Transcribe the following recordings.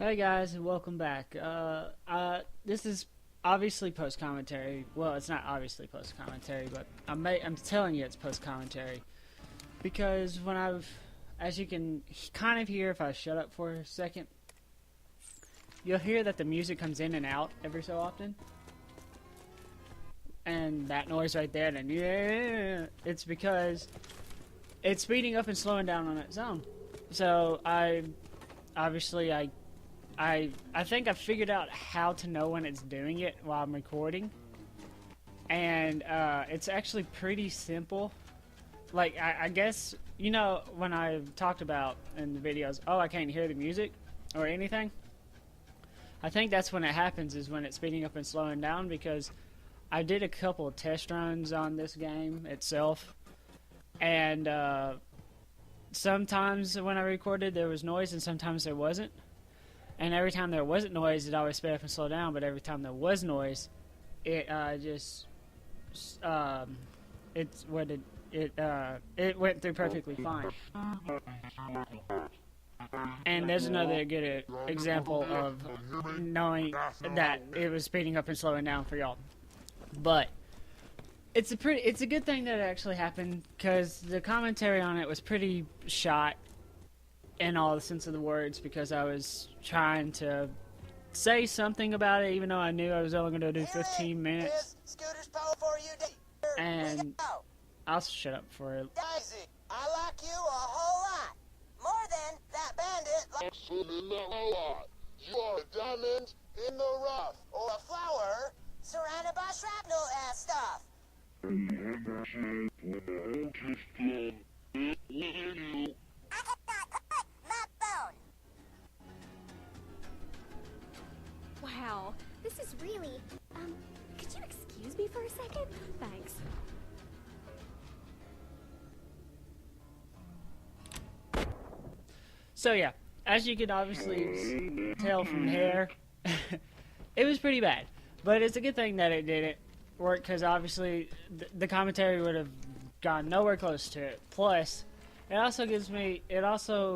Hey guys, and welcome back. This is obviously post-commentary. Well, it's not obviously post-commentary, but I'm telling you it's post-commentary. Because as you can kind of hear if I shut up for a second, you'll hear that the music comes in and out every so often. And that noise right there, and yeah, it's because it's speeding up and slowing down on its own. So I think I've figured out how to know when it's doing it while I'm recording. And it's actually pretty simple. Like, I guess, you know, when I've talked about in the videos, oh, I can't hear the music or anything. I think that's when it happens, is when it's speeding up and slowing down, because I did a couple of test runs on this game itself. And sometimes when I recorded there was noise and sometimes there wasn't. And every time there wasn't noise, it always sped up and slowed down. But every time there was noise, it went through perfectly fine. And there's another good example of knowing that it was speeding up and slowing down for y'all. But it's a good thing that it actually happened, because the commentary on it was pretty shot in all the sense of the words, because I was trying to say something about it, even though I knew I was only going to do 15 minutes. And I'll shut up for it. I like you a whole lot. More than that bandit. Absolutely not a lot. You are a diamond in the rough, or a flower surrounded by shrapnel and stuff. Wow, this is really, could you excuse me for a second? Thanks. So yeah, as you can obviously tell from here, it was pretty bad. But it's a good thing that it didn't work, because obviously the commentary would have gone nowhere close to it. Plus, it also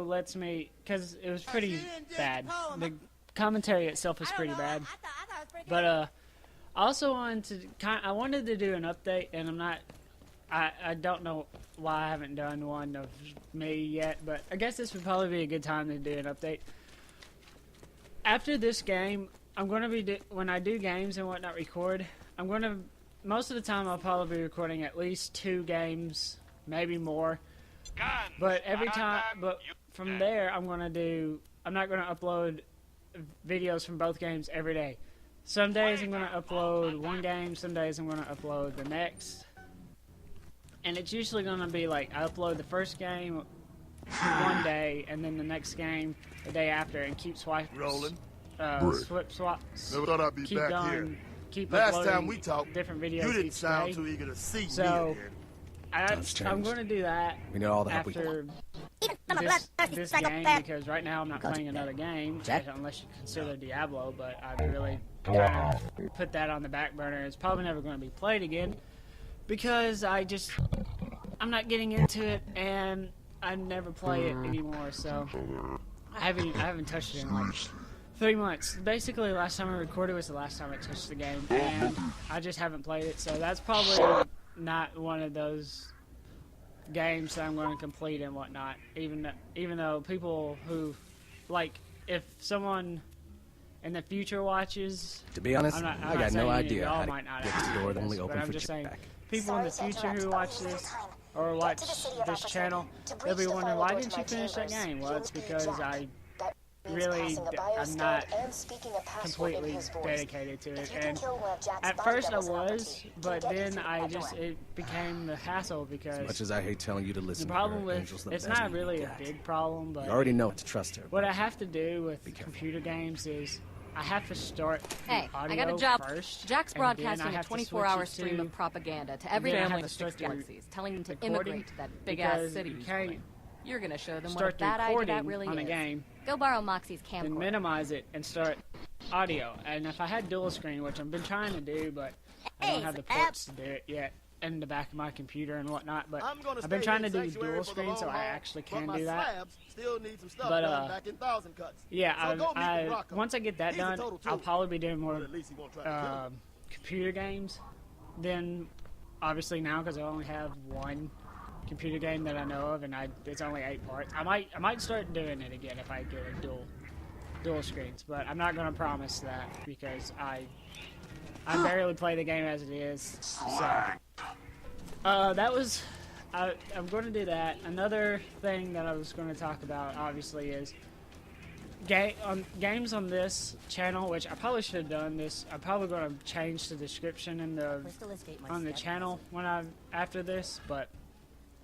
lets me, because it was pretty bad. The commentary itself is pretty bad. But I also wanted to do an update, and I don't know why I haven't done one of me yet, but I guess this would probably be a good time to do an update. After this game, I'm going to be, when I do games and whatnot record, most of the time I'll probably be recording at least 2 games, maybe more. But from there, I'm not going to upload videos from both games every day. Some days I'm going to upload one game, some days I'm going to upload the next. And it's usually going to be like, I upload the first game one day, and then the next game the day after, and keep swiping. Rolling. Swaps. Never thought I'd be keep back going, here. Keep Last time we talked, different videos. You didn't each sound day. too eager to see So, me again. I'm going to do that We need all the help after this game, because right now I'm not playing another game, unless you consider Diablo, but I'd really kind of put that on the back burner. It's probably never going to be played again, because I'm not getting into it, and I never play it anymore, so I haven't touched it in like 3 months. Basically, last time I recorded was the last time I touched the game, and I just haven't played it, so that's probably not one of those games that I'm going to complete and whatnot, even though people who, like, if someone in the future watches, To be honest, I got no idea how to might not get this actually door do only this, open but I'm for just saying, back. people in the future who watch this or watch this channel, they'll be wondering, why didn't you finish that game? Well, it's because I'm not completely dedicated to it, and at first I was, but then it became a hassle, because As much as I hate telling you to listen, the problem to her, with Angel's the it's best not man really you a got. big problem, but You already know what to trust her. what I have to do with computer games is I have to start Hey, audio I got a job. first. Jack's and then I broadcasting a have to 24-hour switch it stream to- of propaganda to every then I have family in to the start six the galaxies, telling them to recording, immigrate to that big-ass because city. you he's can't running. You're going to show them what a start the bad idea recording that really on a is. game, Go borrow Moxie's then camcorder. minimize it and start audio. And if I had dual screen, which I've been trying to do, but I don't have the ports to do it yet, in the back of my computer and whatnot. But I'm gonna I've been stay trying to in do Sanctuary dual for the screen, so long I haul, actually but can my do that. slabs still need some stuff But, done back in 1,000 cuts. Yeah, So go meet with Rocco. once I get that He's a done, total I'll tool. probably be doing more But at least he won't try to kill me. computer games than obviously now, because I only have one computer game that I know of, and it's only 8 parts. I might start doing it again if I get a dual screens, but I'm not going to promise that because I barely play the game as it is. So I'm going to do that. Another thing that I was going to talk about, obviously, is games on this channel, which I probably should have done this. I'm probably going to change the description on the channel after this, but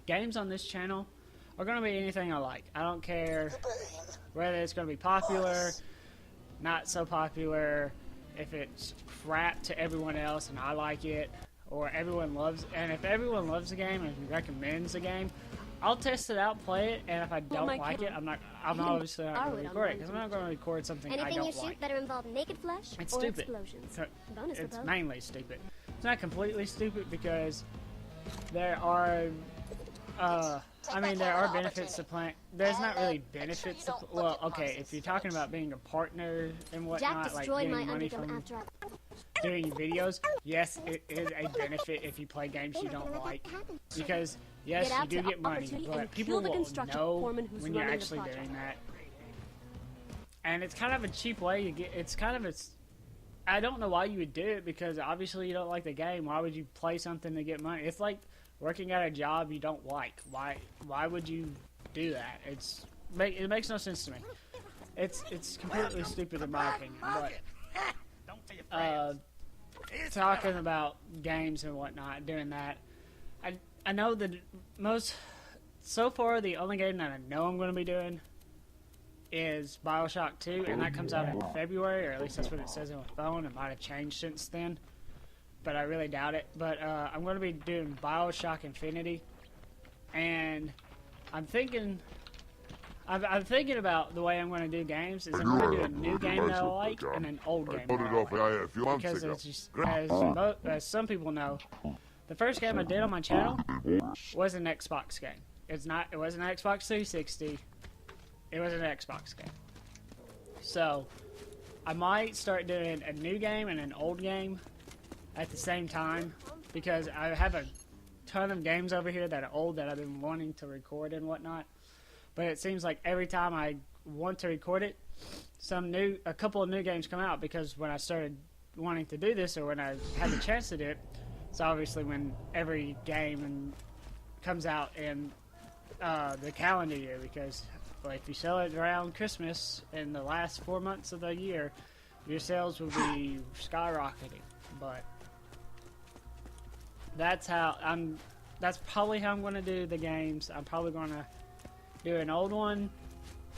games on this channel are going to be anything I like. I don't care whether it's going to be popular, not so popular, if it's crap to everyone else and I like it, or everyone loves, and if everyone loves the game and recommends the game, I'll test it out, play it, and if I don't like it, I'm obviously not going to record it, because I'm not going to record something I don't like. Anything you shoot better involve naked flesh It's or stupid. explosions. It's mainly stupid. It's not completely stupid because there are, there are benefits to playing. There's not really benefits to, well, okay, if you're talking about being a partner and whatnot, like getting money from doing videos, yes, it is a benefit if you play games you don't like. Because, yes, you do get money, but people will know when you're actually doing that. And it's kind of a cheap way to get, I don't know why you would do it, because obviously you don't like the game. Why would you play something to get money? It's like working at a job you don't like. Why would you do that? It makes no sense to me. It's completely stupid in my opinion. But talking about games and whatnot, doing that, I know that so far the only game that I know I'm going to be doing is BioShock 2, and that comes out in February, or at least that's what it says on my phone. It might have changed since then, but I really doubt it. But I'm going to be doing BioShock Infinity, and I'm thinking about the way I'm going to do games is I'm going to do a new game that I like and an old game that I like. Because as some people know, the first game I did on my channel was an Xbox game. It wasn't an Xbox 360. It was an Xbox game. So I might start doing a new game and an old game at the same time, because I have a ton of games over here that are old that I've been wanting to record and whatnot. But it seems like every time I want to record it, a couple of new games come out, because when I started wanting to do this, or when I had the chance to do it, it's obviously when every game comes out in the calendar year, because if you sell it around Christmas in the last 4 months of the year, your sales will be skyrocketing. But that's probably how I'm going to do the games. I'm probably going to do an old one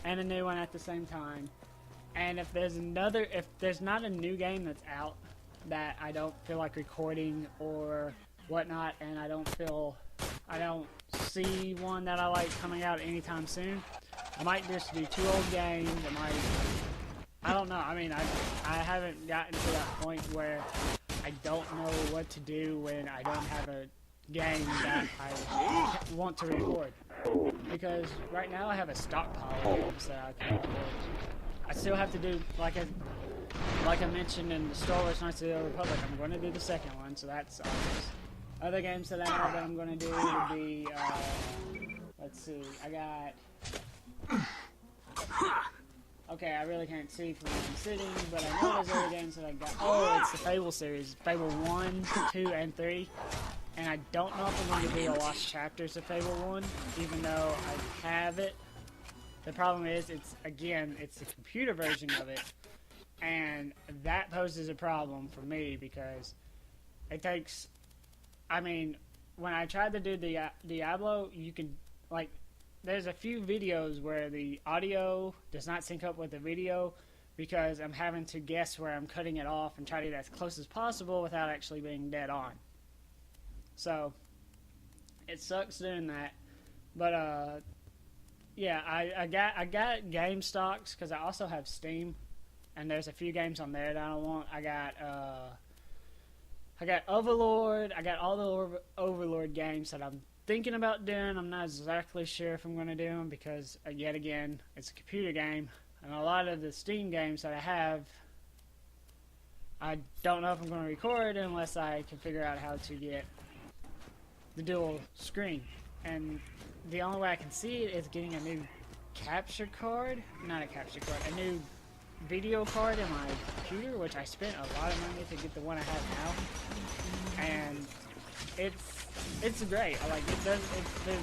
and a new one at the same time. And if there's not a new game that's out that I don't feel like recording or whatnot, and I don't see one that I like coming out anytime soon, I might just do 2 old games. I don't know. I mean, I haven't gotten to that point where I don't know what to do when I don't have a game that I want to record. Because right now I have a stockpile of games that I can record. I still have to do, like I mentioned in the Star Wars Knights of the Old Republic, I'm going to do the second one, so that's obvious. Other games that I know that I'm going to do would be, let's see, I got... Okay, I really can't see from where I'm sitting, but I know there's other games that I got. Oh, it's the Fable series. Fable 1, 2, and 3. And I don't know if I'm going to do the Lost Chapters of Fable 1, even though I have it. The problem is, it's the computer version of it. And that poses a problem for me, because it takes... I mean, when I tried to do the Diablo, you can, there's a few videos where the audio does not sync up with the video, because I'm having to guess where I'm cutting it off and try to get as close as possible without actually being dead on. So, it sucks doing that. But, yeah, I got game stocks, because I also have Steam, and there's a few games on there that I don't want. I got, I got Overlord. I got all the Overlord games that I'm thinking about doing. I'm not exactly sure if I'm going to do them because, yet again, it's a computer game. And a lot of the Steam games that I have, I don't know if I'm going to record unless I can figure out how to get the dual screen. And the only way I can see it is getting a new capture card. Not a capture card, a new video card in my computer, which I spent a lot of money to get the one I have now. And it's great. I like it. There's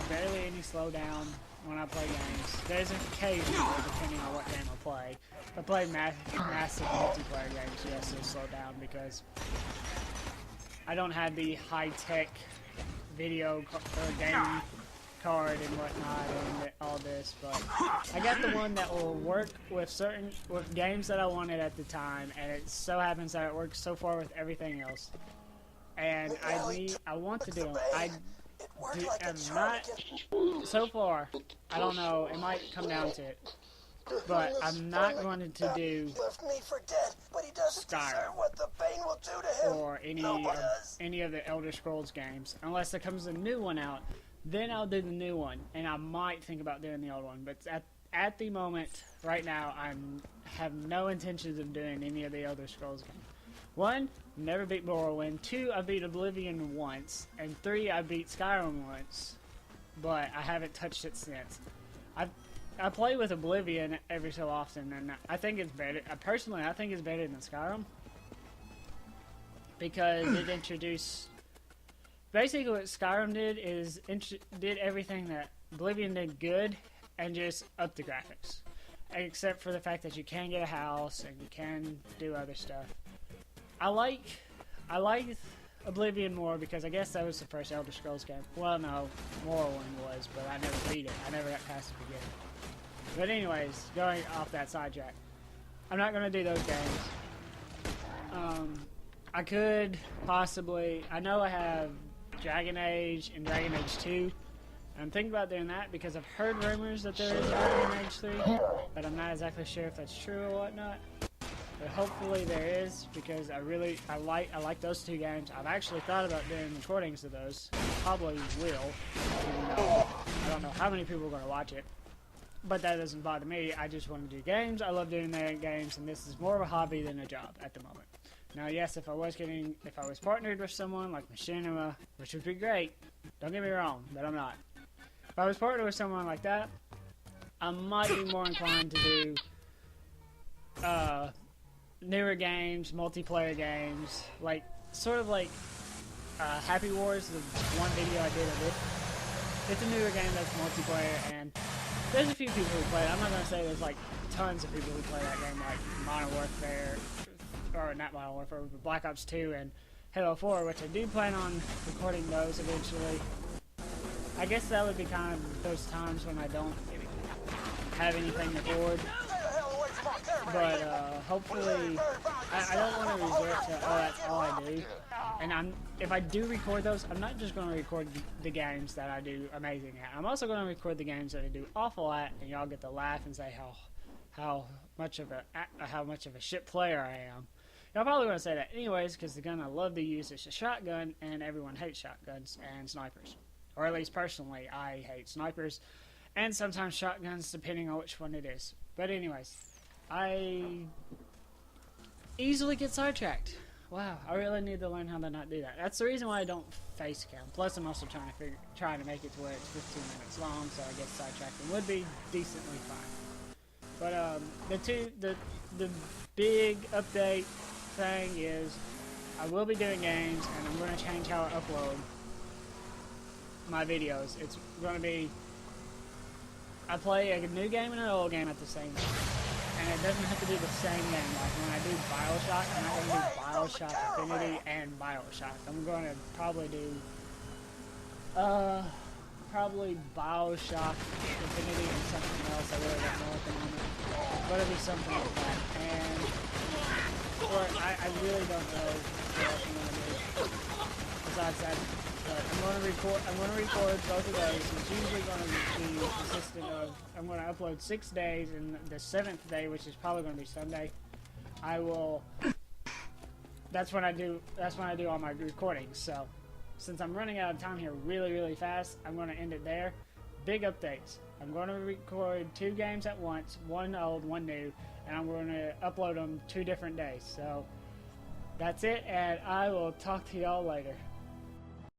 barely any slowdown when I play games. There's occasionally, depending on what game I play. If I play massive multiplayer games, yes, it'll slow down because I don't have the high-tech video or game card and whatnot and all this, but I got the one that will work with with games that I wanted at the time, and it so happens that it works so far with everything else. And I want to do them. I'm not, so far, I don't know, it might come down to it, but I'm not going to do Skyrim or any of the Elder Scrolls games, unless there comes a new one out. Then I'll do the new one, and I might think about doing the old one, but at the moment, right now, I have no intentions of doing any of the Elder Scrolls games. 1, never beat Borderlands. 2, I beat Oblivion once. And 3, I beat Skyrim once. But I haven't touched it since. I play with Oblivion every so often, and I think it's better. Personally, I think it's better than Skyrim. Because it introduced... Basically what Skyrim did is did everything that Oblivion did good, and just upped the graphics. Except for the fact that you can get a house, and you can do other stuff. I like Oblivion more because I guess that was the first Elder Scrolls game. Well, no, Morrowind was, but I never beat it. I never got past the beginning. But anyways, going off that sidetrack, I'm not going to do those games. I could possibly... I know I have Dragon Age and Dragon Age 2. I'm thinking about doing that because I've heard rumors that there is Dragon Age 3, but I'm not exactly sure if that's true or whatnot. But hopefully there is, because I like those two games. I've actually thought about doing recordings of those. Probably will, even though I don't know how many people are going to watch it. But that doesn't bother me. I just want to do games. I love doing their games, and this is more of a hobby than a job at the moment. Now, yes, if I was partnered with someone like Machinima, which would be great, don't get me wrong, but I'm not. If I was partnered with someone like that, I might be more inclined to do newer games, multiplayer games, like sort of like Happy Wars, the one video I did of it. It's a newer game that's multiplayer, and there's a few people who play it. I'm not going to say there's like tons of people who play that game, like Modern Warfare, or not Modern Warfare, but Black Ops 2 and Halo 4, which I do plan on recording those eventually. I guess that would be kind of those times when I don't have anything to record. But hopefully, I don't want to resort to, oh, that's all I do. And if I do record those, I'm not just going to record the games that I do amazing at. I'm also going to record the games that I do awful at, and y'all get to laugh and say how much of a shit player I am. Y'all probably want to say that anyways, because the gun I love to use is a shotgun, and everyone hates shotguns and snipers. Or at least personally, I hate snipers, and sometimes shotguns, depending on which one it is. But anyways, I easily get sidetracked. Wow, I really need to learn how to not do that. That's the reason why I don't face cam. Plus, I'm also trying to make it to where it's 15 minutes long, so I guess sidetracking would be decently fine. But the big update thing is I will be doing games, and I'm going to change how I upload my videos. It's going to be I play a new game and an old game at the same time. And it doesn't have to be the same game. Like when I do Bioshock, I'm not going to do Bioshock Infinity and Bioshock. I'm going to probably do Bioshock Infinity and something else. I really don't know at the moment. But it'll be something like that. And I really don't know what else I'm going to do besides that. But I'm going to record both of those. It's usually going to be consistent of, I'm going to upload 6 days, and the 7th day, which is probably going to be Sunday, I will that's when I do all my recordings. So since I'm running out of time here really fast, I'm going to end it there. Big updates. I'm going to record 2 games at once, one old, one new, and I'm going to upload them 2 different days. So that's it, and I will talk to y'all later.